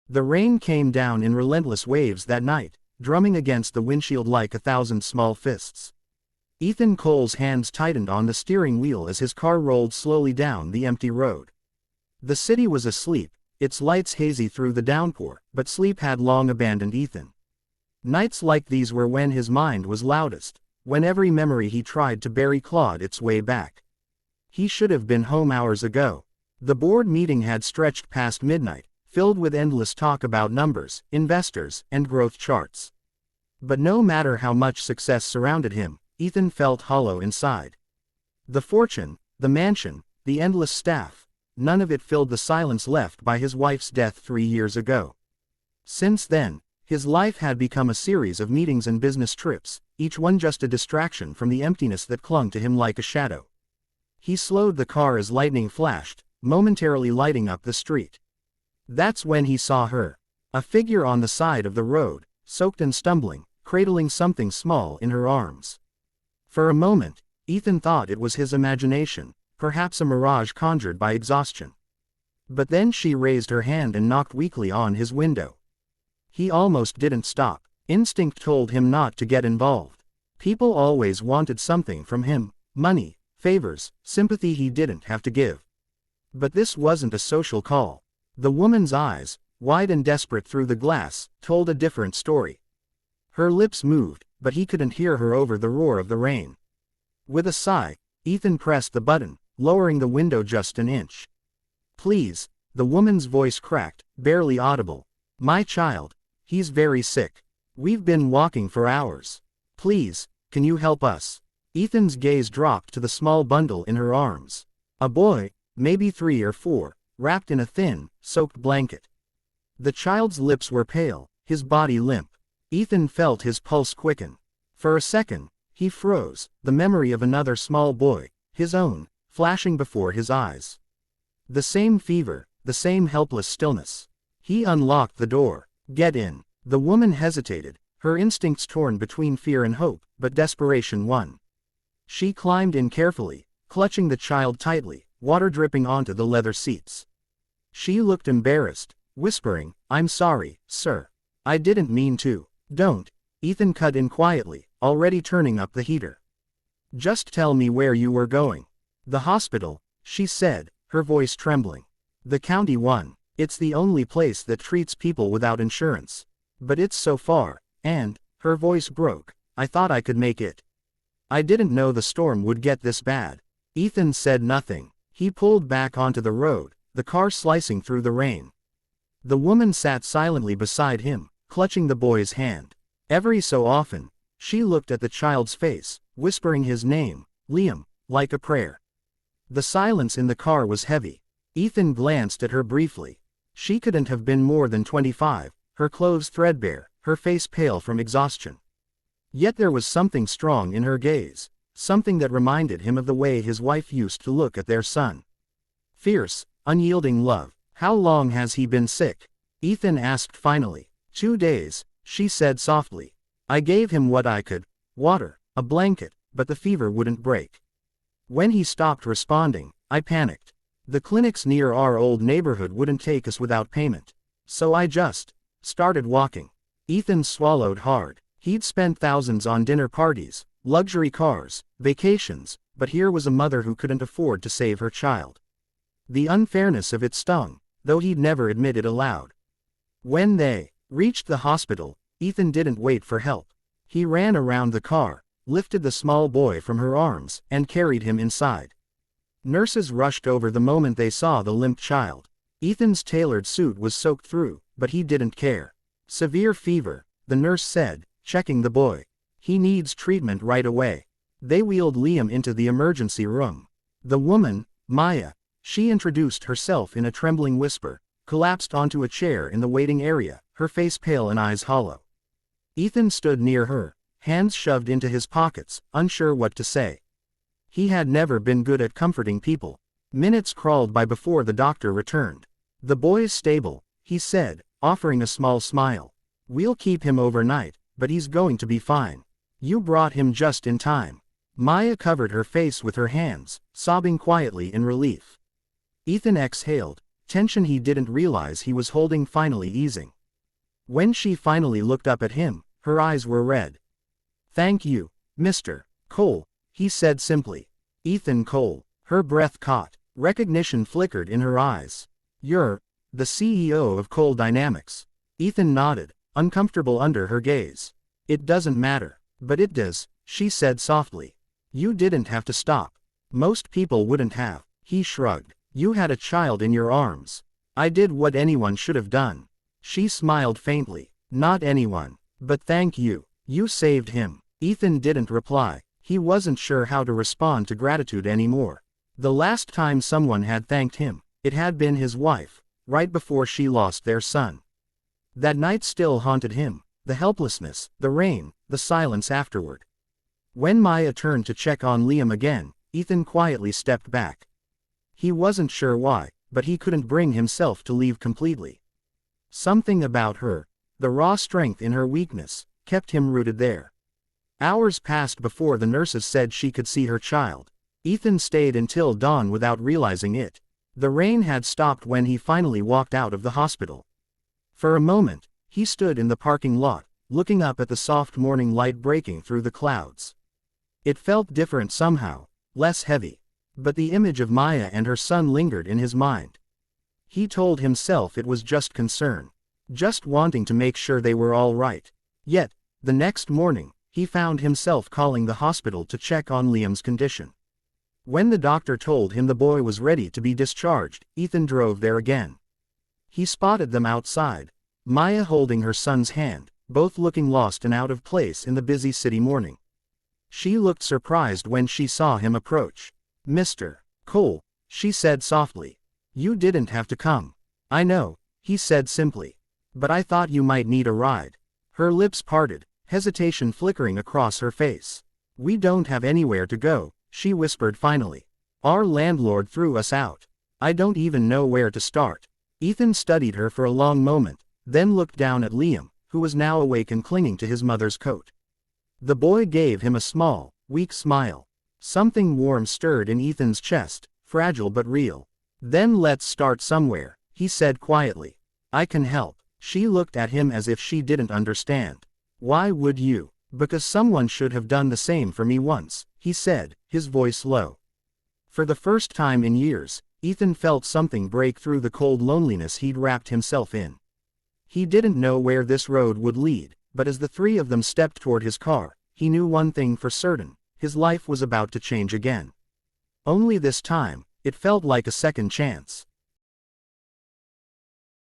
The rain came down in relentless waves that night, drumming against the windshield like 1,000 small fists. Ethan Cole's hands tightened on the steering wheel as his car rolled slowly down the empty road. The city was asleep, its lights hazy through the downpour, but sleep had long abandoned Ethan. Nights like these were when his mind was loudest, when every memory he tried to bury clawed its way back. He should have been home hours ago. The board meeting had stretched past midnight, filled with endless talk about numbers, investors, and growth charts. But no matter how much success surrounded him, Ethan felt hollow inside. The fortune, the mansion, the endless staff, none of it filled the silence left by his wife's death 3 years ago. Since then, his life had become a series of meetings and business trips, each one just a distraction from the emptiness that clung to him like a shadow. He slowed the car as lightning flashed, momentarily lighting up the street. That's when he saw her. A figure on the side of the road, soaked and stumbling, cradling something small in her arms. For a moment, Ethan thought it was his imagination, perhaps a mirage conjured by exhaustion. But then she raised her hand and knocked weakly on his window. He almost didn't stop. Instinct told him not to get involved. People always wanted something from him: money, favors, sympathy he didn't have to give. But this wasn't a social call. The woman's eyes, wide and desperate through the glass, told a different story. Her lips moved, but he couldn't hear her over the roar of the rain. With a sigh, Ethan pressed the button, lowering the window just an inch. "Please," the woman's voice cracked, barely audible. "My child. He's very sick. We've been walking for hours. Please, can you help us?" Ethan's gaze dropped to the small bundle in her arms. A boy, maybe 3 or 4, wrapped in a thin, soaked blanket. The child's lips were pale, his body limp. Ethan felt his pulse quicken. For a second, he froze, the memory of another small boy, his own, flashing before his eyes. The same fever, the same helpless stillness. He unlocked the door. "Get in." The woman hesitated, her instincts torn between fear and hope, but desperation won. She climbed in carefully, clutching the child tightly, water dripping onto the leather seats. She looked embarrassed, whispering, "I'm sorry, sir. I didn't mean to." "Don't," Ethan cut in quietly, already turning up the heater. "Just tell me where you were going." "The hospital," she said, her voice trembling. "The county one. It's the only place that treats people without insurance. But it's so far, and," her voice broke, "I thought I could make it. I didn't know the storm would get this bad." Ethan said nothing. He pulled back onto the road, the car slicing through the rain. The woman sat silently beside him, clutching the boy's hand. Every so often, she looked at the child's face, whispering his name, Liam, like a prayer. The silence in the car was heavy. Ethan glanced at her briefly. She couldn't have been more than 25, her clothes threadbare, her face pale from exhaustion. Yet there was something strong in her gaze, something that reminded him of the way his wife used to look at their son. Fierce, unyielding love. "How long has he been sick?" Ethan asked finally. 2 days, she said softly. "I gave him what I could, water, a blanket, but the fever wouldn't break. When he stopped responding, I panicked. The clinics near our old neighborhood wouldn't take us without payment. So I just started walking." Ethan swallowed hard. He'd spent thousands on dinner parties, luxury cars, vacations, but here was a mother who couldn't afford to save her child. The unfairness of it stung, though he'd never admit it aloud. When they reached the hospital, Ethan didn't wait for help. He ran around the car, lifted the small boy from her arms, and carried him inside. Nurses rushed over the moment they saw the limp child. Ethan's tailored suit was soaked through, but he didn't care. "Severe fever," the nurse said, checking the boy. "He needs treatment right away." They wheeled Liam into the emergency room. The woman, Maya, she introduced herself in a trembling whisper, collapsed onto a chair in the waiting area, her face pale and eyes hollow. Ethan stood near her, hands shoved into his pockets, unsure what to say. He had never been good at comforting people. Minutes crawled by before the doctor returned. "The boy's stable," he said, offering a small smile. "We'll keep him overnight, but he's going to be fine. You brought him just in time." Maya covered her face with her hands, sobbing quietly in relief. Ethan exhaled, tension he didn't realize he was holding finally easing. When she finally looked up at him, her eyes were red. "Thank you, Mr. Cole," he said simply. "Ethan Cole." Her breath caught. Recognition flickered in her eyes. "You're the CEO of Cole Dynamics." Ethan nodded, uncomfortable under her gaze. "It doesn't matter." "But it does," she said softly. "You didn't have to stop. Most people wouldn't have." He shrugged. "You had a child in your arms. I did what anyone should have done." She smiled faintly. "Not anyone. But thank you. You saved him." Ethan didn't reply. He wasn't sure how to respond to gratitude anymore. The last time someone had thanked him, it had been his wife, right before she lost their son. That night still haunted him, the helplessness, the rain, the silence afterward. When Maya turned to check on Liam again, Ethan quietly stepped back. He wasn't sure why, but he couldn't bring himself to leave completely. Something about her, the raw strength in her weakness, kept him rooted there. Hours passed before the nurses said she could see her child. Ethan stayed until dawn without realizing it. The rain had stopped when he finally walked out of the hospital. For a moment, he stood in the parking lot, looking up at the soft morning light breaking through the clouds. It felt different somehow, less heavy. But the image of Maya and her son lingered in his mind. He told himself it was just concern, just wanting to make sure they were all right. Yet, the next morning, he found himself calling the hospital to check on Liam's condition. When the doctor told him the boy was ready to be discharged, Ethan drove there again. He spotted them outside, Maya holding her son's hand, both looking lost and out of place in the busy city morning. She looked surprised when she saw him approach. "Mr. Cole," she said softly. "You didn't have to come." "I know," he said simply. "But I thought you might need a ride." Her lips parted, hesitation flickering across her face. "We don't have anywhere to go," she whispered finally. "Our landlord threw us out. I don't even know where to start." Ethan studied her for a long moment, then looked down at Liam, who was now awake and clinging to his mother's coat. The boy gave him a small, weak smile. Something warm stirred in Ethan's chest, fragile but real. "Then let's start somewhere," he said quietly. "I can help." She looked at him as if she didn't understand. "Why would you?" "Because someone should have done the same for me once," he said, his voice low. For the first time in years, Ethan felt something break through the cold loneliness he'd wrapped himself in. He didn't know where this road would lead, but as the three of them stepped toward his car, he knew one thing for certain: his life was about to change again. Only this time, it felt like a second chance.